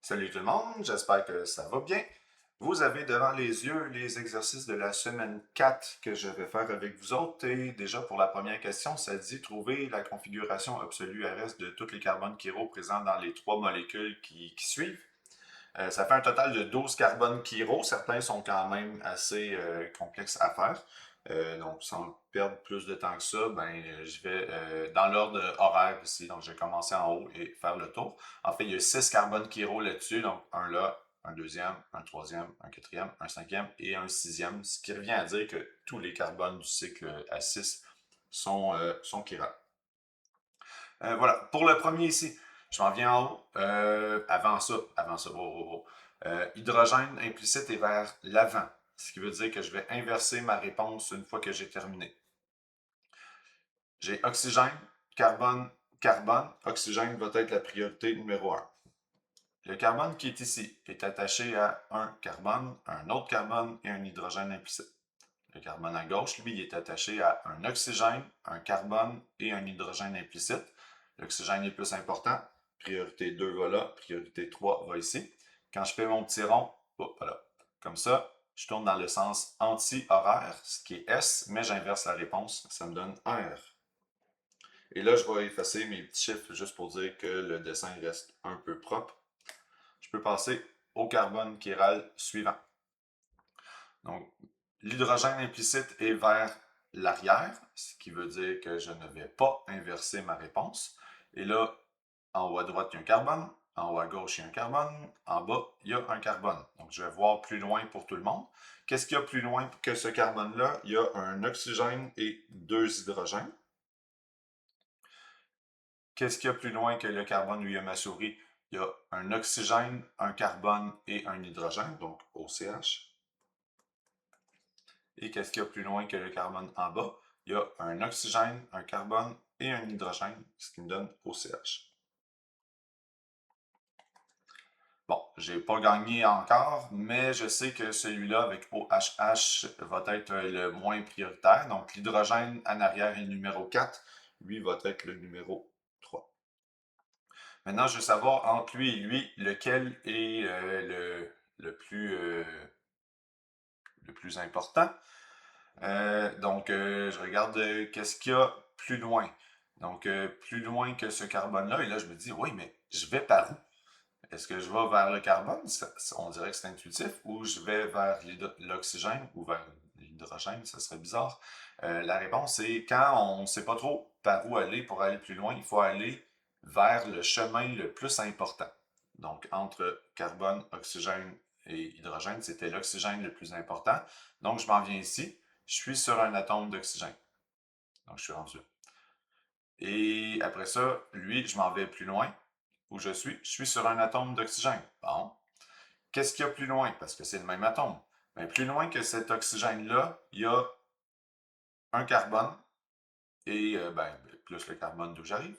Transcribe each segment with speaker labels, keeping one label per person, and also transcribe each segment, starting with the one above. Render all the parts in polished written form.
Speaker 1: Salut tout le monde, j'espère que ça va bien. Vous avez devant les yeux les exercices de la semaine 4 que je vais faire avec vous autres. Et déjà pour la première question, ça dit trouver la configuration absolue RS de tous les carbones chiro présents dans les trois molécules qui suivent. Ça fait un total de 12 carbones chiro. Certains sont quand même assez complexes à faire. Donc, sans perdre plus de temps que ça, je vais dans l'ordre horaire ici. Donc, je vais commencer en haut et faire le tour. En fait, il y a 6 carbones chiro là-dessus. Donc, un là, un deuxième, un troisième, un quatrième, un cinquième et un sixième. Ce qui revient à dire que tous les carbones du cycle A6 sont chirales. Voilà, pour le premier ici, je m'en viens en haut. Avant ça, hydrogène implicite est vers l'avant, ce qui veut dire que je vais inverser ma réponse une fois que j'ai terminé. J'ai oxygène, carbone, carbone. Oxygène va être la priorité numéro 1. Le carbone qui est ici est attaché à un carbone, un autre carbone et un hydrogène implicite. Le carbone à gauche, lui, est attaché à un oxygène, un carbone et un hydrogène implicite. L'oxygène est plus important. Priorité 2 va là, priorité 3 va ici. Quand je fais mon petit rond, voilà, comme ça, je tourne dans le sens anti-horaire, ce qui est S, mais j'inverse la réponse, ça me donne R. Et là, je vais effacer mes petits chiffres juste pour dire que le dessin reste un peu propre. Je peux passer au carbone chiral suivant. Donc, l'hydrogène implicite est vers l'arrière, ce qui veut dire que je ne vais pas inverser ma réponse. Et là, en haut à droite, il y a un carbone. En haut à gauche, il y a un carbone. En bas, il y a un carbone. Donc, je vais voir plus loin pour tout le monde. Qu'est-ce qu'il y a plus loin que ce carbone-là? Il y a un oxygène et deux hydrogènes. Qu'est-ce qu'il y a plus loin que le carbone où il y a ma souris? Il y a un oxygène, un carbone et un hydrogène, donc OCH. Et qu'est-ce qu'il y a plus loin que le carbone en bas? Il y a un oxygène, un carbone et un hydrogène, ce qui me donne OCH. Bon, j'ai pas gagné encore, mais je sais que celui-là avec OHH va être le moins prioritaire. Donc, l'hydrogène en arrière est numéro 4. Lui va être le numéro 3. Maintenant, je veux savoir entre lui et lui, lequel est le plus important. Je regarde qu'est-ce qu'il y a plus loin. Donc, plus loin que ce carbone-là. Et là, je me dis, oui, mais je vais par où? Est-ce que je vais vers le carbone? On dirait que c'est intuitif. Ou je vais vers l'oxygène ou vers l'hydrogène? Ça serait bizarre. La réponse est quand on ne sait pas trop par où aller pour aller plus loin, il faut aller vers le chemin le plus important. Donc, entre carbone, oxygène et hydrogène, c'était l'oxygène le plus important. Donc, je m'en viens ici. Je suis sur un atome d'oxygène. Donc, je suis rendu là. Et après ça, lui, je m'en vais plus loin. Où je suis sur un atome d'oxygène. Bon. Qu'est-ce qu'il y a plus loin? Parce que c'est le même atome. Mais plus loin que cet oxygène-là, il y a un carbone et plus le carbone d'où j'arrive.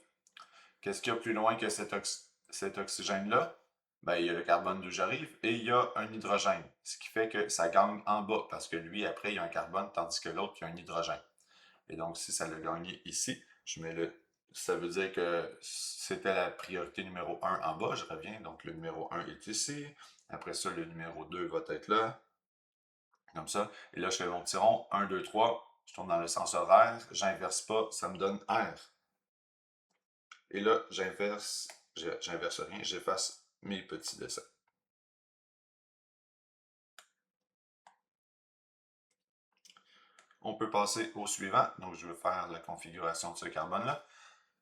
Speaker 1: Qu'est-ce qu'il y a plus loin que cet oxygène-là? Ben, il y a le carbone d'où j'arrive et il y a un hydrogène. Ce qui fait que ça gagne en bas parce que lui, après, il y a un carbone tandis que l'autre, il y a un hydrogène. Et donc, si ça l'a gagné ici, je mets le. Ça veut dire que c'était la priorité numéro 1 en bas. Je reviens. Donc, le numéro 1 est ici. Après ça, le numéro 2 va être là. Comme ça. Et là, je fais mon petit rond. 1, 2, 3. Je tourne dans le sens horaire. J'inverse pas. Ça me donne R. Et là, j'inverse rien. J'efface mes petits dessins. On peut passer au suivant. Donc, je vais faire la configuration de ce carbone-là.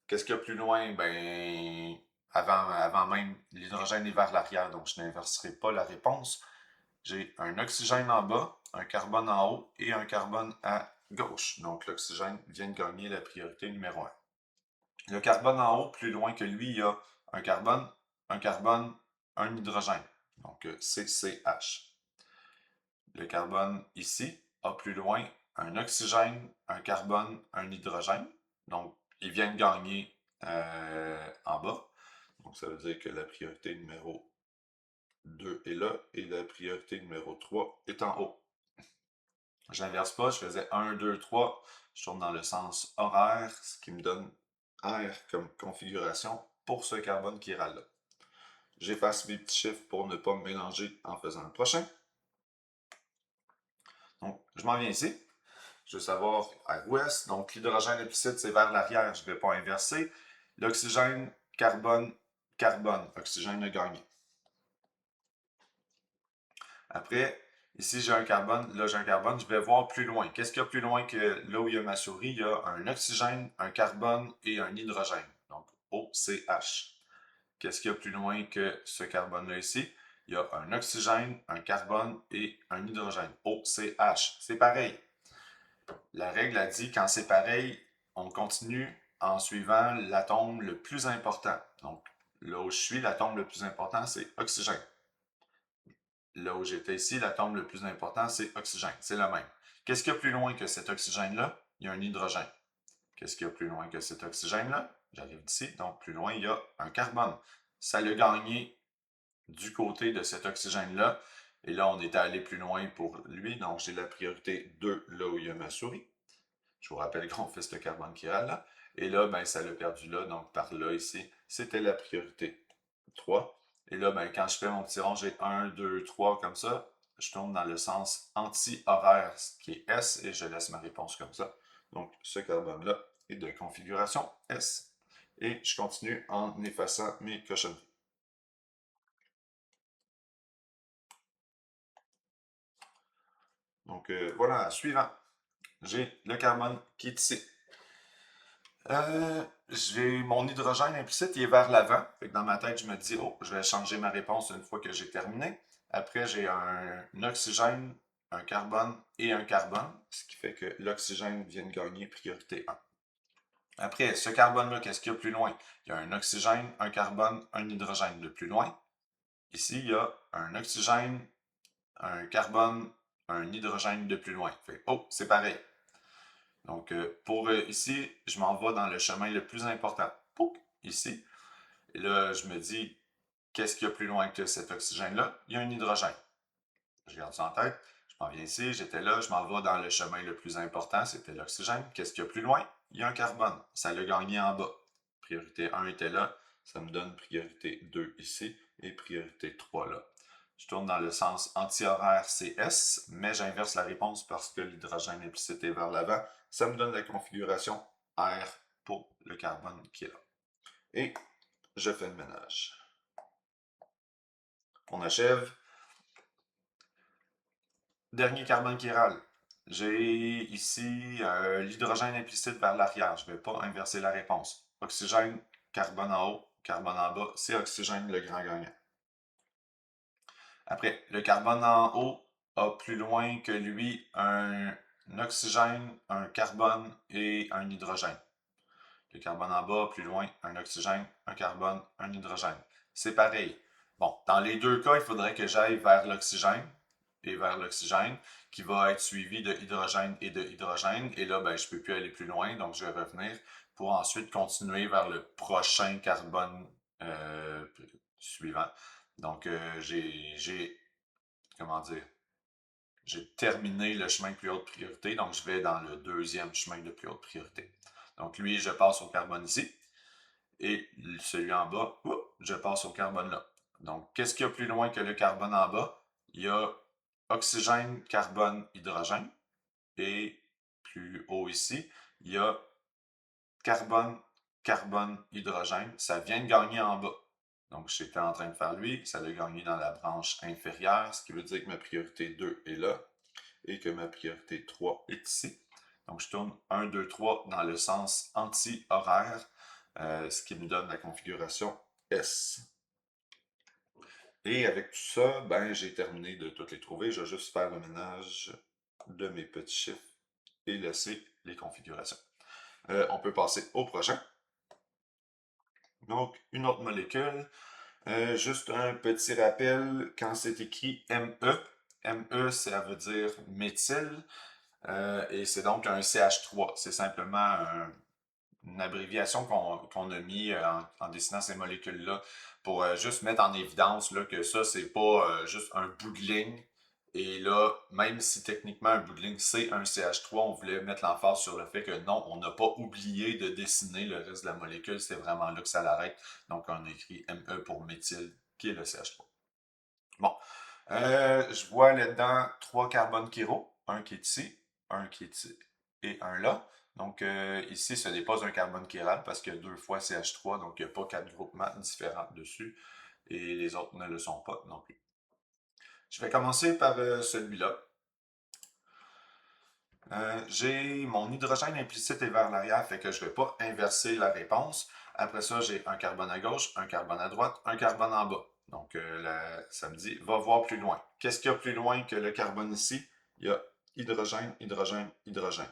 Speaker 1: Qu'est-ce qu'il y a plus loin? Ben, avant même, l'hydrogène est vers l'arrière, donc je n'inverserai pas la réponse. J'ai un oxygène en bas, un carbone en haut et un carbone à gauche. Donc, l'oxygène vient de gagner la priorité numéro 1. Le carbone en haut, plus loin que lui, il y a un carbone, un hydrogène. Donc, CCH. Le carbone ici a plus loin un oxygène, un carbone, un hydrogène. Donc, ils viennent gagner en bas. Donc, ça veut dire que la priorité numéro 2 est là et la priorité numéro 3 est en haut. Je n'inverse pas, je faisais 1, 2, 3. Je tourne dans le sens horaire, ce qui me donne R comme configuration pour ce carbone chiral là. J'efface mes petits chiffres pour ne pas me mélanger en faisant le prochain. Donc, je m'en viens ici. Je veux savoir à l'ouest. Donc, l'hydrogène implicite, c'est vers l'arrière. Je ne vais pas inverser. L'oxygène, carbone, carbone. Oxygène a gagné. Après, ici, j'ai un carbone. Là, j'ai un carbone. Je vais voir plus loin. Qu'est-ce qu'il y a plus loin que là où il y a ma souris? Il y a un oxygène, un carbone et un hydrogène. Donc, OCH. Qu'est-ce qu'il y a plus loin que ce carbone-là ici? Il y a un oxygène, un carbone et un hydrogène. OCH. C'est pareil. La règle a dit quand c'est pareil, on continue en suivant l'atome le plus important. Donc, là où je suis, l'atome le plus important, c'est oxygène. Là où j'étais ici, l'atome le plus important, c'est oxygène. C'est le même. Qu'est-ce qu'il y a plus loin que cet oxygène-là? Il y a un hydrogène. Qu'est-ce qu'il y a plus loin que cet oxygène-là? J'arrive d'ici, donc plus loin, il y a un carbone. Ça l'a gagné du côté de cet oxygène-là. Et là, on était allé plus loin pour lui, donc j'ai la priorité 2 là où il y a ma souris. Je vous rappelle qu'on fait ce carbone chiral là. Et là, ben, ça l'a perdu là, donc par là ici, c'était la priorité 3. Et là, ben, quand je fais mon petit rond, j'ai 1, 2, 3 comme ça. Je tourne dans le sens anti-horaire, qui est S, et je laisse ma réponse comme ça. Donc, ce carbone-là est de configuration S. Et je continue en effaçant mes cochonneries. Donc, voilà, suivant. J'ai le carbone qui est ici. J'ai mon hydrogène implicite, il est vers l'avant. Dans ma tête, je me dis, oh, je vais changer ma réponse une fois que j'ai terminé. Après, j'ai un oxygène, un carbone et un carbone, ce qui fait que l'oxygène vient de gagner priorité 1. Après, ce carbone-là, qu'est-ce qu'il y a plus loin? Il y a un oxygène, un carbone, un hydrogène. De plus loin, ici, il y a un oxygène, un carbone, un hydrogène de plus loin. Fait, oh, c'est pareil. Donc, pour ici, je m'en vais dans le chemin le plus important. Pouc, ici. Et là, je me dis, qu'est-ce qu'il y a plus loin que cet oxygène-là? Il y a un hydrogène. Je garde ça en tête. Je m'en viens ici, j'étais là, je m'en vais dans le chemin le plus important, c'était l'oxygène. Qu'est-ce qu'il y a plus loin? Il y a un carbone. Ça l'a gagné en bas. Priorité 1 était là. Ça me donne priorité 2 ici et priorité 3 là. Je tourne dans le sens anti-horaire CS, mais j'inverse la réponse parce que l'hydrogène implicite est vers l'avant. Ça me donne la configuration R pour le carbone qui est là. Et je fais le ménage. On achève. Dernier carbone chiral. J'ai ici l'hydrogène implicite vers l'arrière. Je ne vais pas inverser la réponse. Oxygène, carbone en haut, carbone en bas. C'est oxygène le grand gagnant. Après, le carbone en haut a plus loin que lui un oxygène, un carbone et un hydrogène. Le carbone en bas, plus loin, un oxygène, un carbone, un hydrogène. C'est pareil. Bon, dans les deux cas, il faudrait que j'aille vers l'oxygène et vers l'oxygène, qui va être suivi de hydrogène et de hydrogène. Et là, ben, je ne peux plus aller plus loin, donc je vais revenir pour ensuite continuer vers le prochain carbone suivant. Donc, comment dire, j'ai terminé le chemin de plus haute priorité, donc je vais dans le deuxième chemin de plus haute priorité. Donc, lui, je passe au carbone ici. Et celui en bas, je passe au carbone là. Donc, qu'est-ce qu'il y a plus loin que le carbone en bas? Il y a oxygène, carbone, hydrogène. Et plus haut ici, il y a carbone, carbone, hydrogène. Ça vient de gagner en bas. Donc, j'étais en train de faire lui, ça a gagné dans la branche inférieure, ce qui veut dire que ma priorité 2 est là et que ma priorité 3 est ici. Donc, je tourne 1, 2, 3 dans le sens anti-horaire, ce qui me donne la configuration S. Et avec tout ça, ben, j'ai terminé de toutes les trouver. Je vais juste faire le ménage de mes petits chiffres et laisser les configurations. On peut passer au prochain. Donc, une autre molécule. Juste un petit rappel, quand c'est écrit ME, ça veut dire méthyle, et c'est donc un CH3. C'est simplement une abréviation qu'on a mis en dessinant ces molécules-là pour juste mettre en évidence là, que ça, c'est pas juste un bout de ligne. Et là, même si techniquement un bout de ligne c'est un CH3, on voulait mettre l'emphase sur le fait que non, on n'a pas oublié de dessiner le reste de la molécule, c'est vraiment là que ça l'arrête. Donc on écrit ME pour méthylquinone. qui est le CH3. Bon, je vois là-dedans 3 carbones chiro, un qui est ici, un qui est ici et un là. Donc ici, ce n'est pas un carbone chiral parce qu'il y a 2 fois CH3, donc il n'y a pas 4 groupements différents dessus et les autres ne le sont pas non plus. Je vais commencer par celui-là. J'ai mon hydrogène implicite est vers l'arrière, fait que je ne vais pas inverser la réponse. Après ça, j'ai un carbone à gauche, un carbone à droite, un carbone en bas. Donc, ça me dit, va voir plus loin. Qu'est-ce qu'il y a plus loin que le carbone ici? Il y a hydrogène, hydrogène, hydrogène.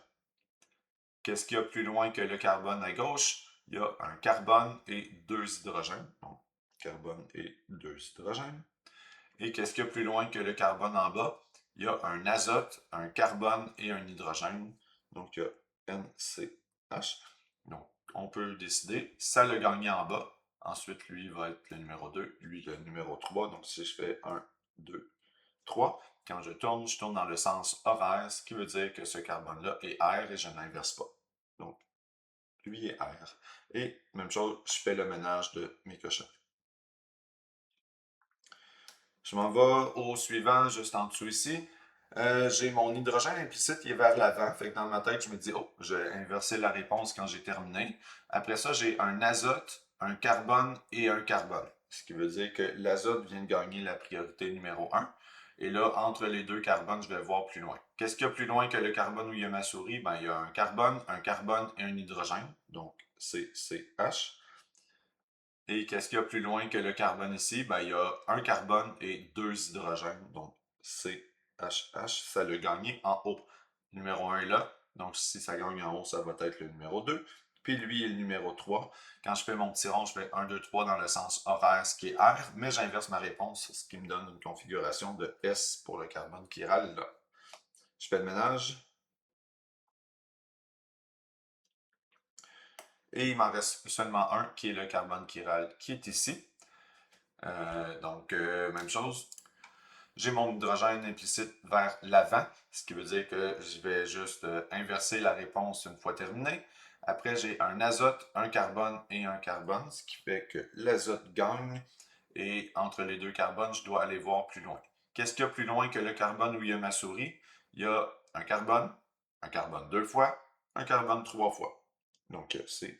Speaker 1: Qu'est-ce qu'il y a plus loin que le carbone à gauche? Il y a un carbone et 2 hydrogènes. Donc, carbone et 2 hydrogènes. Et qu'est-ce qu'il y a plus loin que le carbone en bas? Il y a un azote, un carbone et un hydrogène. Donc, il y a NCH. Donc, on peut décider. Ça le gagné en bas. Ensuite, lui va être le numéro 2, lui le numéro 3. Donc, si je fais 1, 2, 3, quand je tourne dans le sens horaire, ce qui veut dire que ce carbone-là est R et je n'inverse pas. Donc, lui est R. Et, même chose, je fais le ménage de mes cochons. Je m'en vais au suivant, juste en dessous ici. J'ai mon hydrogène implicite qui est vers l'avant. Fait que dans ma tête, je me dis, oh, j'ai inversé la réponse quand j'ai terminé. Après ça, j'ai un azote, un carbone et un carbone. Ce qui veut dire que l'azote vient de gagner la priorité numéro 1. Et là, entre les deux carbones, je vais voir plus loin. Qu'est-ce qu'il y a plus loin que le carbone où il y a ma souris? Ben, il y a un carbone et un hydrogène. Donc, CH. Et qu'est-ce qu'il y a plus loin que le carbone ici? Ben, il y a un carbone et 2 hydrogènes. Donc, CHH, ça l'a gagné en haut. Le numéro 1 est là. Donc, si ça gagne en haut, ça va être le numéro 2. Puis lui est le numéro 3. Quand je fais mon petit rond, je fais 1, 2, 3 dans le sens horaire, ce qui est R, mais j'inverse ma réponse, ce qui me donne une configuration de S pour le carbone chiral là. Je fais le ménage. Et il m'en reste seulement un qui est le carbone chiral qui est ici. Donc, même chose. J'ai mon hydrogène implicite vers l'avant, ce qui veut dire que je vais juste inverser la réponse une fois terminé. Après, j'ai un azote, un carbone et un carbone, ce qui fait que l'azote gagne. Et entre les deux carbones, je dois aller voir plus loin. Qu'est-ce qu'il y a plus loin que le carbone où il y a ma souris? Il y a un carbone 2 fois, un carbone 3 fois. Donc, C.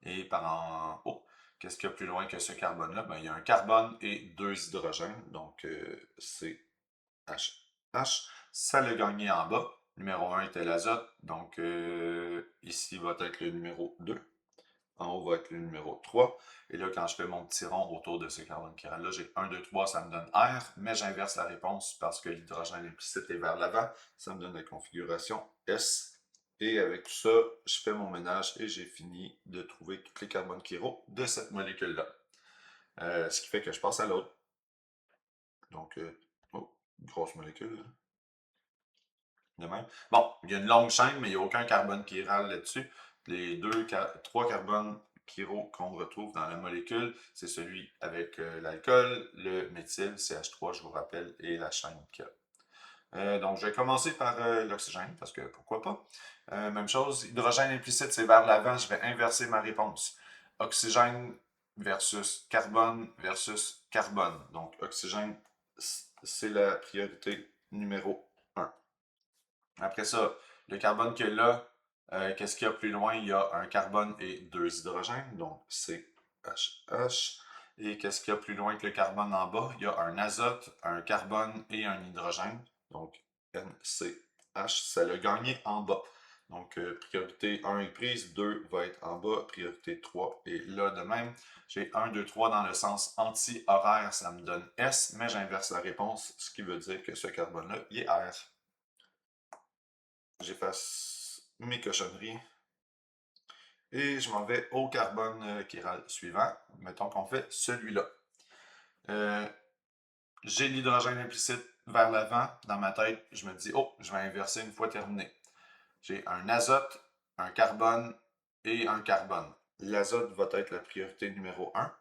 Speaker 1: Et par en haut, qu'est-ce qu'il y a plus loin que ce carbone-là? Ben, il y a un carbone et 2 hydrogènes, donc CH. Ça l'a gagné en bas. Numéro 1 était l'azote, donc ici va être le numéro 2. En haut va être le numéro 3. Et là, quand je fais mon petit rond autour de ce carbone chiral-là, j'ai 1, 2, 3, ça me donne R, mais j'inverse la réponse parce que l'hydrogène implicite est vers l'avant. Ça me donne la configuration S. Et avec tout ça, je fais mon ménage et j'ai fini de trouver tous les carbones chiro de cette molécule-là. Ce qui fait que je passe à l'autre. Donc, grosse molécule. De même. Bon, il y a une longue chaîne, mais il n'y a aucun carbone chiral là-dessus. Les 3 carbones chiro qu'on retrouve dans la molécule, c'est celui avec l'alcool, le méthyle, CH3, je vous rappelle, et la chaîne qu'il y a. Donc, je vais commencer par l'oxygène, parce que pourquoi pas. Même chose, hydrogène implicite, c'est vers l'avant, je vais inverser ma réponse. Oxygène versus carbone versus carbone. Donc, oxygène, c'est la priorité numéro 1. Après ça, le carbone qu'il y a là, qu'est-ce qu'il y a plus loin? Il y a un carbone et 2 hydrogènes, donc CHH. Et qu'est-ce qu'il y a plus loin que le carbone en bas? Il y a un azote, un carbone et un hydrogène, donc NCH. Ça l'a gagné en bas. Donc, priorité 1 est prise, 2 va être en bas, priorité 3 est là de même. J'ai 1, 2, 3 dans le sens anti-horaire, ça me donne S, mais j'inverse la réponse, ce qui veut dire que ce carbone-là, il est R. J'efface mes cochonneries. Et je m'en vais au carbone chiral suivant. Mettons qu'on fait celui-là. J'ai l'hydrogène implicite vers l'avant. Dans ma tête, je me dis, oh, je vais inverser une fois terminé. J'ai un azote, un carbone et un carbone. L'azote va être la priorité numéro 1.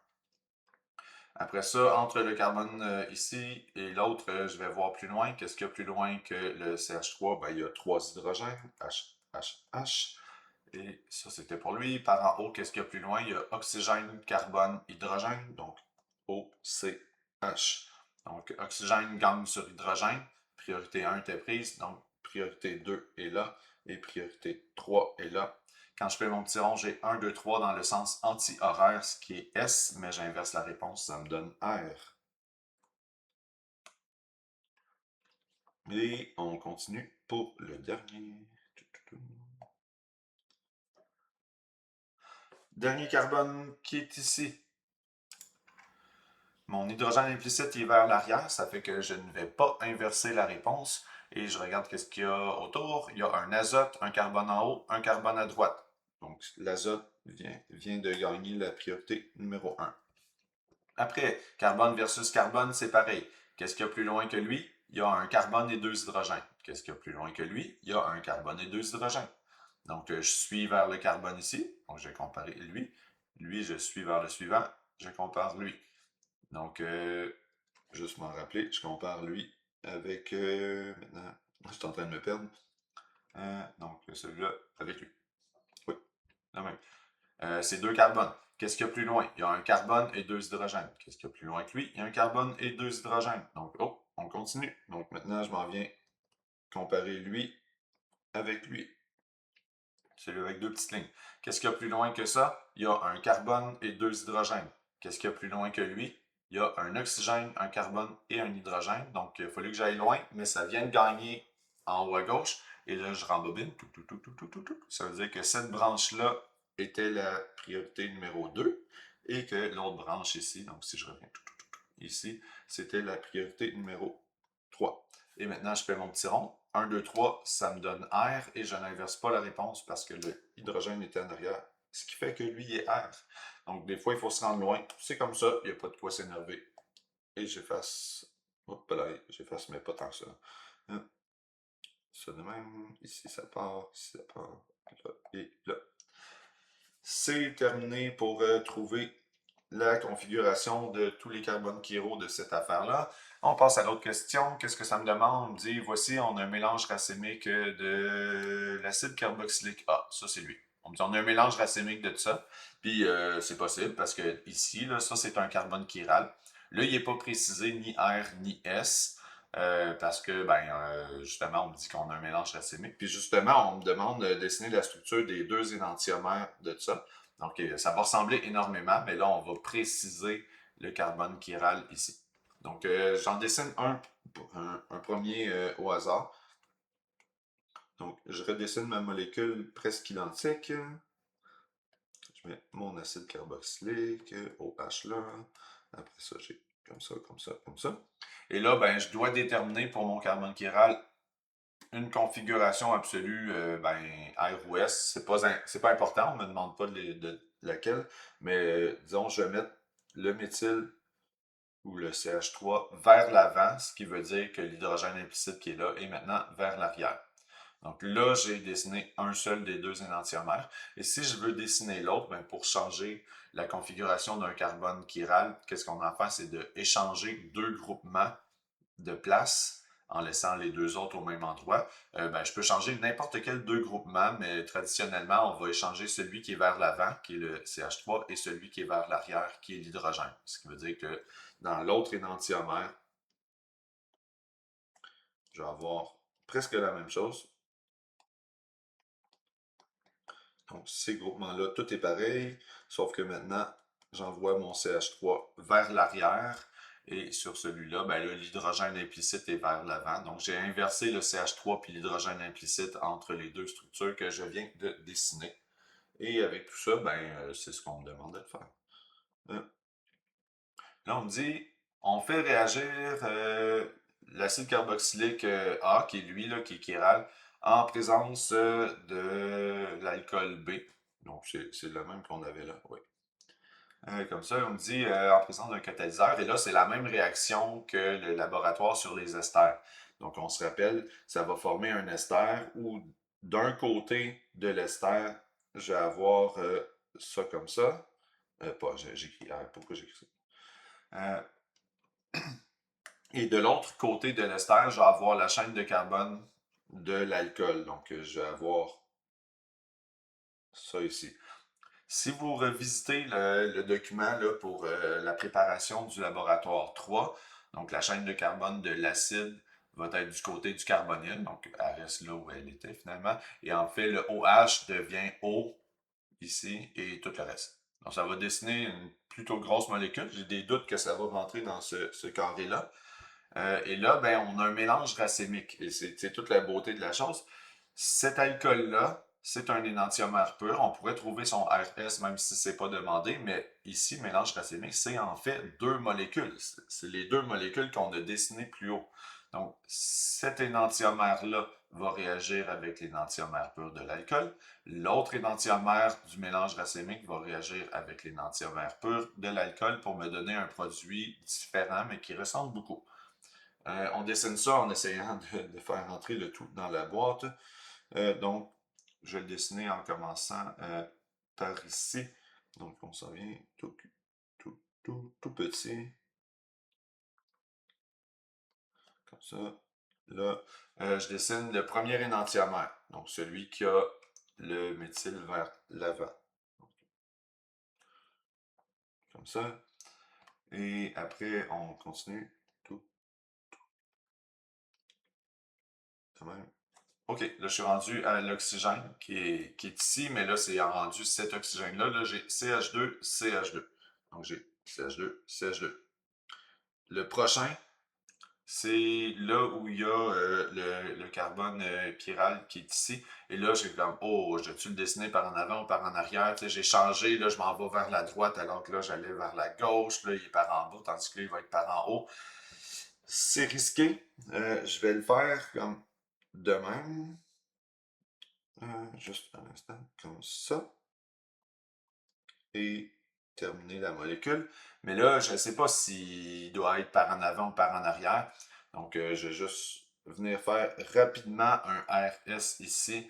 Speaker 1: Après ça, entre le carbone ici et l'autre, je vais voir plus loin. Qu'est-ce qu'il y a plus loin que le CH3? Ben, il y a 3 hydrogènes, H. Et ça, c'était pour lui. Par en haut, qu'est-ce qu'il y a plus loin? Il y a oxygène, carbone, hydrogène. Donc, OCH. Donc, oxygène gagne sur hydrogène. Priorité 1 était prise. Donc, priorité 2 est là. Et priorité 3 est là. Quand je fais mon petit rond, j'ai 1, 2, 3 dans le sens anti-horaire, ce qui est S, mais j'inverse la réponse, ça me donne R. Et on continue pour le dernier. Dernier carbone qui est ici. Mon hydrogène implicite est vers l'arrière, ça fait que je ne vais pas inverser la réponse. Et je regarde qu'est-ce qu'il y a autour. Il y a un azote, un carbone en haut, un carbone à droite. Donc l'azote vient de gagner la priorité numéro 1. Après, carbone versus carbone, c'est pareil. Qu'est-ce qu'il y a plus loin que lui? Il y a un carbone et 2 hydrogènes. Qu'est-ce qu'il y a plus loin que lui? Il y a un carbone et 2 hydrogènes. Donc, je suis vers le carbone ici. Donc, je vais comparer lui. Lui, je suis vers le suivant. Je compare lui. Donc, juste m'en rappeler, je compare lui avec... maintenant, je suis en train de me perdre. Donc, celui-là avec lui. Oui, la même. C'est 2 carbones. Qu'est-ce qu'il y a plus loin? Il y a un carbone et 2 hydrogènes. Qu'est-ce qu'il y a plus loin que lui? Il y a un carbone et 2 hydrogènes. Donc, on continue. Donc, maintenant, je m'en viens comparer lui avec lui. Celui avec 2 petites lignes. Qu'est-ce qu'il y a plus loin que ça? Il y a un carbone et 2 hydrogènes. Qu'est-ce qu'il y a plus loin que lui? Il y a un oxygène, un carbone et un hydrogène. Donc, il a fallu que j'aille loin, mais ça vient de gagner en haut à gauche. Et là, je rembobine. Ça veut dire que cette branche-là était la priorité numéro 2 et que l'autre branche ici, donc si je reviens ici, c'était la priorité numéro 3. Et maintenant, je fais mon petit rond. 1, 2, 3, ça me donne R et je n'inverse pas la réponse parce que le hydrogène était en arrière, ce qui fait que lui est R. Donc, des fois, il faut se rendre loin. C'est comme ça, il n'y a pas de quoi s'énerver. Et j'efface. Hop là, j'efface, mais pas tant que ça. Ça de même. Ici, ça part. Ici, ça part. Là et là. C'est terminé pour trouver la configuration de tous les carbones chiro de cette affaire-là. On passe à l'autre question. Qu'est-ce que ça me demande? On me dit, voici, on a un mélange racémique de l'acide carboxylique A. Ça, c'est lui. On me dit, on a un mélange racémique de tout ça. Puis, c'est possible parce que ici, là, ça, c'est un carbone chiral. Là, il n'est pas précisé ni R ni S. Parce que, justement, on me dit qu'on a un mélange racémique. Puis, justement, on me demande de dessiner la structure des 2 énantiomères de ça. Donc, ça va ressembler énormément, mais là, on va préciser le carbone chiral ici. Donc, j'en dessine un premier au hasard. Donc, je redessine ma molécule presque identique. Je mets mon acide carboxylique, OH là. Après ça, j'ai comme ça, comme ça, comme ça. Et là, je dois déterminer pour mon carbone chiral une configuration absolue, R ou S. C'est pas important, on ne me demande pas de laquelle, mais disons, je vais mettre le méthyle ou le CH3 vers l'avant, ce qui veut dire que l'hydrogène implicite qui est là est maintenant vers l'arrière. Donc là, j'ai dessiné un seul des 2 énantiomères. Et si je veux dessiner l'autre, pour changer la configuration d'un carbone chiral, qu'est-ce qu'on en fait? C'est d'échanger 2 groupements de place en laissant les 2 autres au même endroit. Je peux changer n'importe quel 2 groupements, mais traditionnellement, on va échanger celui qui est vers l'avant, qui est le CH3, et celui qui est vers l'arrière, qui est l'hydrogène. Ce qui veut dire que dans l'autre énantiomère, je vais avoir presque la même chose. Donc, ces groupements-là, tout est pareil, sauf que maintenant, j'envoie mon CH3 vers l'arrière. Et sur celui-là, l'hydrogène implicite est vers l'avant. Donc, j'ai inversé le CH3 puis l'hydrogène implicite entre les 2 structures que je viens de dessiner. Et avec tout ça, c'est ce qu'on me demande de faire. Là, on me dit, on fait réagir l'acide carboxylique A, qui est lui, là, qui est chiral, en présence de l'alcool B. Donc, c'est le même qu'on avait là, oui. Comme ça, on me dit en présence d'un catalyseur. Et là, c'est la même réaction que le laboratoire sur les esters. Donc, on se rappelle, ça va former un ester où d'un côté de l'ester, je vais avoir ça comme ça. Pas, j'écris R. Pourquoi j'écris ça? Et de l'autre côté de l'ester, je vais avoir la chaîne de carbone de l'alcool. Donc, je vais avoir ça ici. Si vous revisitez le document là, pour la préparation du laboratoire 3, donc la chaîne de carbone de l'acide va être du côté du carbonyle, donc elle reste là où elle était finalement, et en fait le OH devient O ici et tout le reste. Donc ça va dessiner une plutôt grosse molécule, j'ai des doutes que ça va rentrer dans ce carré-là. Et là, ben, on a un mélange racémique. Et c'est toute la beauté de la chose. Cet alcool-là, c'est un énantiomère pur. On pourrait trouver son RS même si c'est pas demandé, mais ici, mélange racémique, c'est en fait deux molécules. C'est les deux molécules qu'on a dessinées plus haut. Donc, cet énantiomère-là va réagir avec l'énantiomère pur de l'alcool. L'autre énantiomère du mélange racémique va réagir avec l'énantiomère pur de l'alcool pour me donner un produit différent, mais qui ressemble beaucoup. On dessine ça en essayant de faire rentrer le tout dans la boîte. Donc, je vais le dessiner en commençant par ici. Donc, on s'en vient tout petit. Comme ça. Là, je dessine le premier énantiomère. Donc, celui qui a le méthyle vers l'avant. Comme ça. Et après, on continue. Tout, quand même. OK, là, je suis rendu à l'oxygène qui est ici, mais là, c'est rendu cet oxygène-là. Là, j'ai CH2, CH2. Donc, j'ai CH2, CH2. Le prochain, c'est là où il y a le carbone chiral qui est ici. Et là, j'ai comme, oh, je vais-tu le dessiner par en avant ou par en arrière? Tu sais, j'ai changé, là, je m'en vais vers la droite, alors que là, j'allais vers la gauche. Là, il est par en bas, tandis que là, il va être par en haut. C'est risqué. Je vais le faire comme de même. Juste un instant, comme ça. Et terminer la molécule. Mais là, je ne sais pas s'il doit être par en avant ou par en arrière. Donc, je vais juste venir faire rapidement un RS ici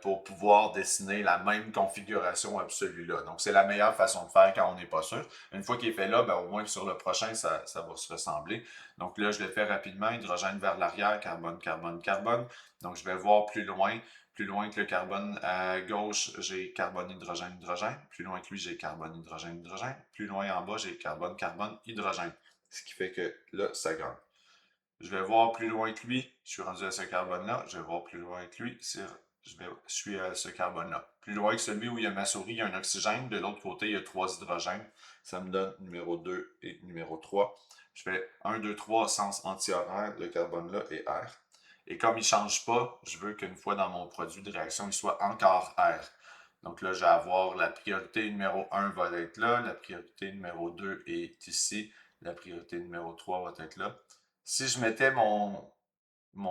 Speaker 1: pour pouvoir dessiner la même configuration absolue là. Donc, c'est la meilleure façon de faire quand on n'est pas sûr. Une fois qu'il est fait là, ben, au moins sur le prochain, ça va se ressembler. Donc là, je le fais rapidement. Hydrogène vers l'arrière, carbone, carbone, carbone. Donc, je vais voir plus loin. Plus loin que le carbone à gauche, j'ai carbone, hydrogène, hydrogène. Plus loin que lui, j'ai carbone, hydrogène, hydrogène. Plus loin en bas, j'ai carbone, carbone, hydrogène. Ce qui fait que là, ça gagne. Je vais voir plus loin que lui. Je suis rendu à ce carbone-là. Je vais voir plus loin que lui. Je suis à ce carbone-là. Plus loin que celui où il y a ma souris, il y a un oxygène. De l'autre côté, il y a 3 hydrogènes. Ça me donne numéro 2 et numéro 3. Je fais 1, 2, 3, sens anti-horaire. Le carbone-là est R. Et comme il ne change pas, je veux qu'une fois dans mon produit de réaction, il soit encore R. Donc là, je vais avoir la priorité numéro 1 va être là, la priorité numéro 2 est ici, la priorité numéro 3 va être là. Si je mettais mon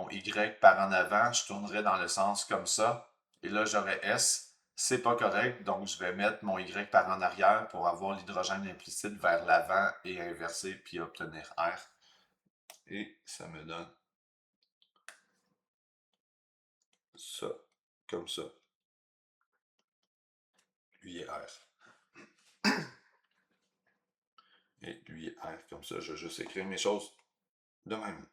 Speaker 1: Y par en avant, je tournerais dans le sens comme ça, et là, j'aurais S. C'est pas correct, donc je vais mettre mon Y par en arrière pour avoir l'hydrogène implicite vers l'avant et inverser, puis obtenir R. Et ça me donne ça, comme ça. Lui est R. Et lui est R, comme ça. Je vais juste écrire mes choses de même.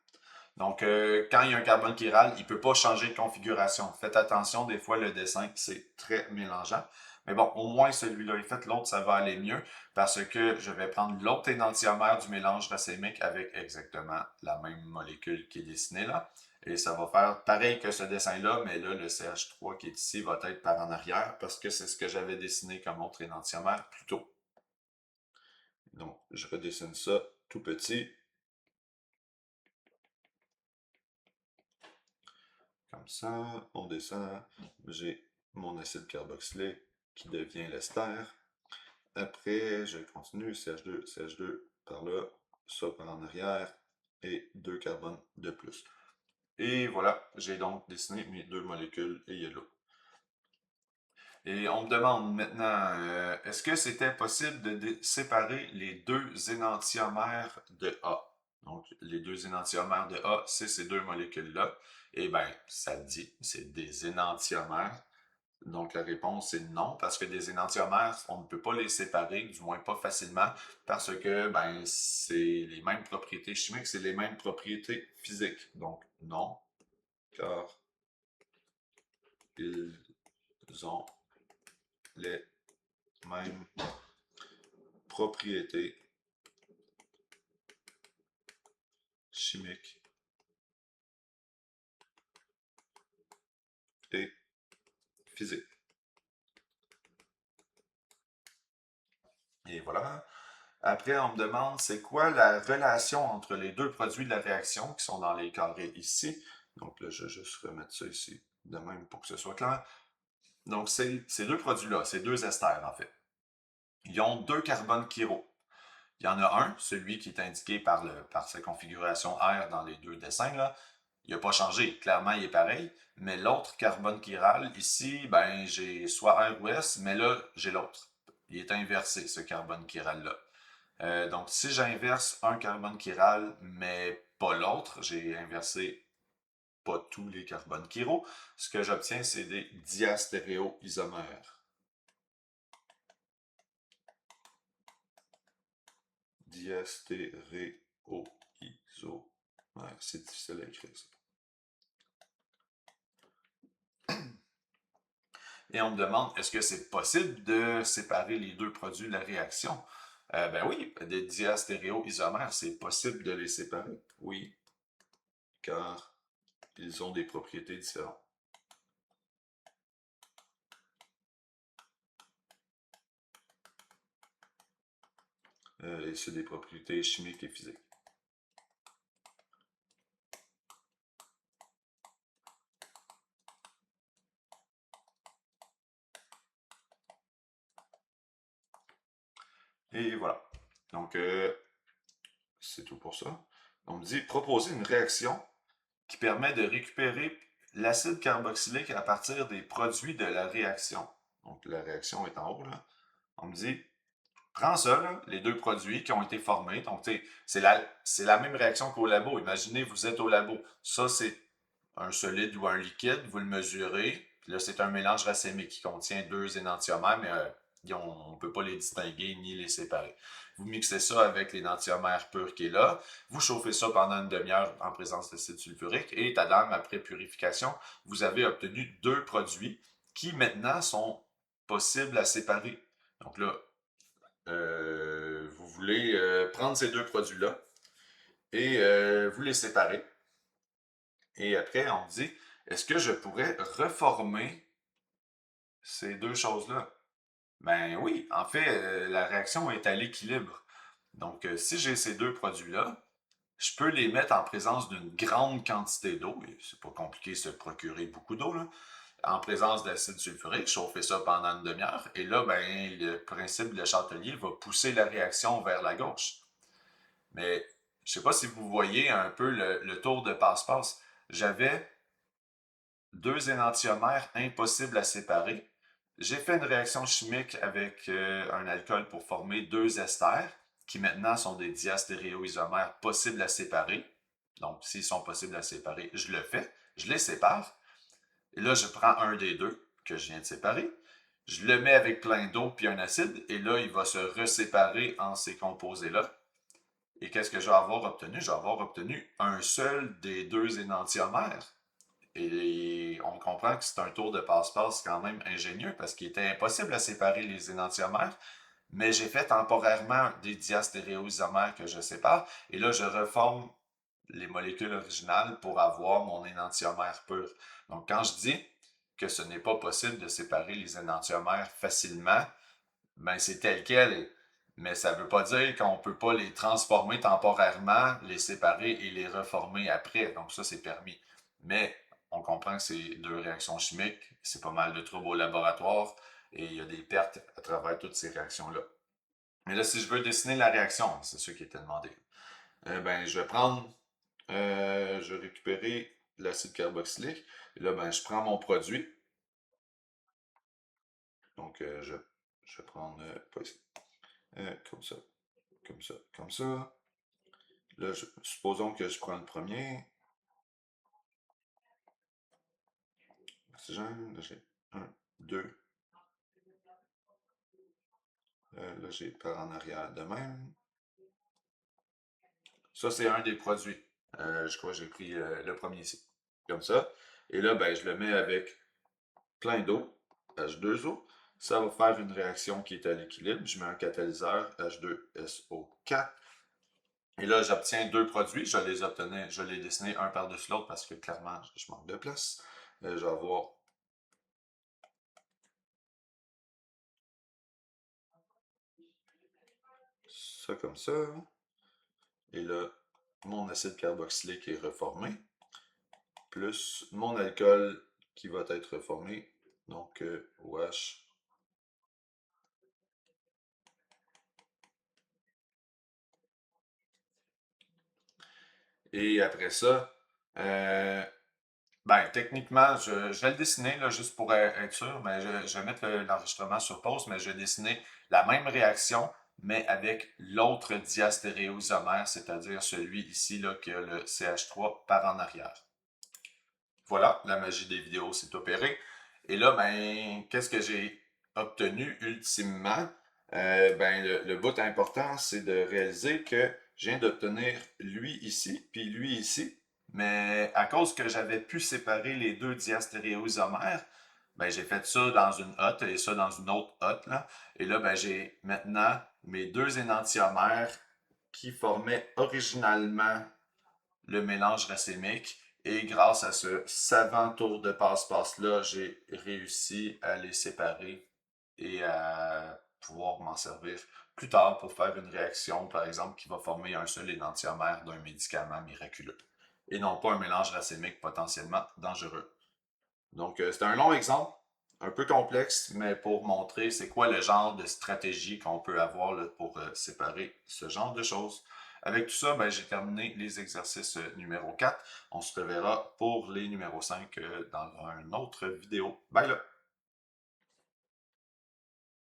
Speaker 1: Donc, quand il y a un carbone chiral, il ne peut pas changer de configuration. Faites attention, des fois, le dessin, c'est très mélangeant. Mais bon, au moins celui-là est fait, l'autre, ça va aller mieux parce que je vais prendre l'autre énantiomère du mélange racémique avec exactement la même molécule qui est dessinée là. Et ça va faire pareil que ce dessin-là, mais là, le CH3 qui est ici va être par en arrière parce que c'est ce que j'avais dessiné comme autre énantiomère plus tôt. Donc, je redessine ça tout petit. Comme ça, on descend. J'ai mon acide carboxylique qui devient l'ester. Après, je continue, CH2, CH2 par là, ça par en arrière, et 2 carbones de plus. Et voilà, j'ai donc dessiné mes deux molécules et yellow. Et on me demande maintenant, est-ce que c'était possible de séparer les deux énantiomères de A? Donc, les deux énantiomères de A, c'est ces deux molécules-là. Eh bien, ça dit, c'est des énantiomères. Donc, la réponse est non, parce que des énantiomères, on ne peut pas les séparer, du moins pas facilement, parce que ben, c'est les mêmes propriétés chimiques, c'est les mêmes propriétés physiques. Donc, non, car ils ont les mêmes propriétés chimiques et physiques. Et voilà. Après, on me demande c'est quoi la relation entre les deux produits de la réaction qui sont dans les carrés ici. Donc là, je vais juste remettre ça ici de même pour que ce soit clair. Donc, ces deux produits-là, ces deux esters en fait, ils ont deux carbones chiro. Il y en a un, celui qui est indiqué par sa configuration R dans les deux dessins, là, il n'a pas changé. Clairement, il est pareil. Mais l'autre carbone chiral, ici, ben, j'ai soit R ou S, mais là, j'ai l'autre. Il est inversé, ce carbone chiral-là. Donc, si j'inverse un carbone chiral, mais pas l'autre, j'ai inversé pas tous les carbones chiro, ce que j'obtiens, c'est des diastéréoisomères. Diastéréoisomères. C'est difficile à écrire, ça. Et on me demande, est-ce que c'est possible de séparer les deux produits de la réaction? Ben oui, des diastéréoisomères, c'est possible de les séparer. Oui, car ils ont des propriétés différentes. Et c'est des propriétés chimiques et physiques. Et voilà. Donc, c'est tout pour ça. On me dit proposer une réaction qui permet de récupérer l'acide carboxylique à partir des produits de la réaction. Donc, la réaction est en haut, là. On me dit, prends ça, là, les deux produits qui ont été formés. Donc, c'est la même réaction qu'au labo. Imaginez, vous êtes au labo. Ça, c'est un solide ou un liquide. Vous le mesurez. Puis là, c'est un mélange racémique qui contient deux énantiomères, mais on ne peut pas les distinguer ni les séparer. Vous mixez ça avec l'énantiomère pur qui est là. Vous chauffez ça pendant une demi-heure en présence d'acide sulfurique. Et tadam, après purification, vous avez obtenu deux produits qui maintenant sont possibles à séparer. Donc là, vous voulez prendre ces deux produits-là et vous les séparer. Et après, on dit, est-ce que je pourrais reformer ces deux choses-là? Ben oui, en fait, la réaction est à l'équilibre. Donc, si j'ai ces deux produits-là, je peux les mettre en présence d'une grande quantité d'eau. C'est pas compliqué de se procurer beaucoup d'eau, là. En présence d'acide sulfurique, chauffer ça pendant une demi-heure. Et là, ben, le principe de Châtelier va pousser la réaction vers la gauche. Mais je ne sais pas si vous voyez un peu le tour de passe-passe. J'avais deux énantiomères impossibles à séparer. J'ai fait une réaction chimique avec un alcool pour former deux esters, qui maintenant sont des diastéréoisomères possibles à séparer. Donc, s'ils sont possibles à séparer, je le fais. Je les sépare. Et là, je prends un des deux que je viens de séparer. Je le mets avec plein d'eau puis un acide. Et là, il va se reséparer en ces composés-là. Et qu'est-ce que je vais avoir obtenu? Je vais avoir obtenu un seul des deux énantiomères. Et on comprend que c'est un tour de passe-passe quand même ingénieux parce qu'il était impossible à séparer les énantiomères, mais j'ai fait temporairement des diastéréoisomères que je sépare, et là je reforme les molécules originales pour avoir mon énantiomère pur. Donc quand je dis que ce n'est pas possible de séparer les énantiomères facilement, ben c'est tel quel. Mais ça ne veut pas dire qu'on ne peut pas les transformer temporairement, les séparer et les reformer après. Donc ça, c'est permis. Mais on comprend que c'est deux réactions chimiques, c'est pas mal de troubles au laboratoire et il y a des pertes à travers toutes ces réactions-là. Mais là, si je veux dessiner la réaction, c'est ce qui était demandé. Ben, je vais prendre, je vais récupérer l'acide carboxylique. Et là, ben, je prends mon produit. Donc, je vais prendre, pas ici. Comme ça, comme ça, comme ça. Là, supposons que je prends le premier. Oxygène, là j'ai 1, 2. Là, j'ai par en arrière de même. Ça, c'est un des produits. Je crois que j'ai pris le premier ici. Comme ça. Et là, ben, je le mets avec plein d'eau, H2O. Ça va faire une réaction qui est à l'équilibre. Je mets un catalyseur H2SO4. Et là, j'obtiens deux produits. Je les dessinés un par-dessus l'autre parce que clairement, je manque de place. Je vais avoir ça comme ça. Et là, mon acide carboxylique est reformé. Plus mon alcool qui va être reformé. Donc, OH. Et après ça, ben, techniquement, je vais le dessiner là, juste pour être sûr, mais je vais mettre l'enregistrement sur pause, mais je vais dessiner la même réaction, mais avec l'autre diastéréoisomère, c'est-à-dire celui ici là, qui a le CH3 par en arrière. Voilà, la magie des vidéos s'est opérée. Et là, ben, qu'est-ce que j'ai obtenu ultimement? Ben, le bout important, c'est de réaliser que je viens d'obtenir lui ici, puis lui ici. Mais à cause que j'avais pu séparer les deux diastéréoisomères, ben, j'ai fait ça dans une hotte et ça dans une autre hotte, là. Et là, ben, j'ai maintenant mes deux énantiomères qui formaient originalement le mélange racémique. Et grâce à ce savant tour de passe-passe-là, j'ai réussi à les séparer et à pouvoir m'en servir plus tard pour faire une réaction, par exemple, qui va former un seul énantiomère d'un médicament miraculeux. Et non pas un mélange racémique potentiellement dangereux. Donc, c'est un long exemple, un peu complexe, mais pour montrer c'est quoi le genre de stratégie qu'on peut avoir là, pour séparer ce genre de choses. Avec tout ça, ben, j'ai terminé les exercices numéro 4. On se reverra pour les numéro 5 dans une autre vidéo. Bye là!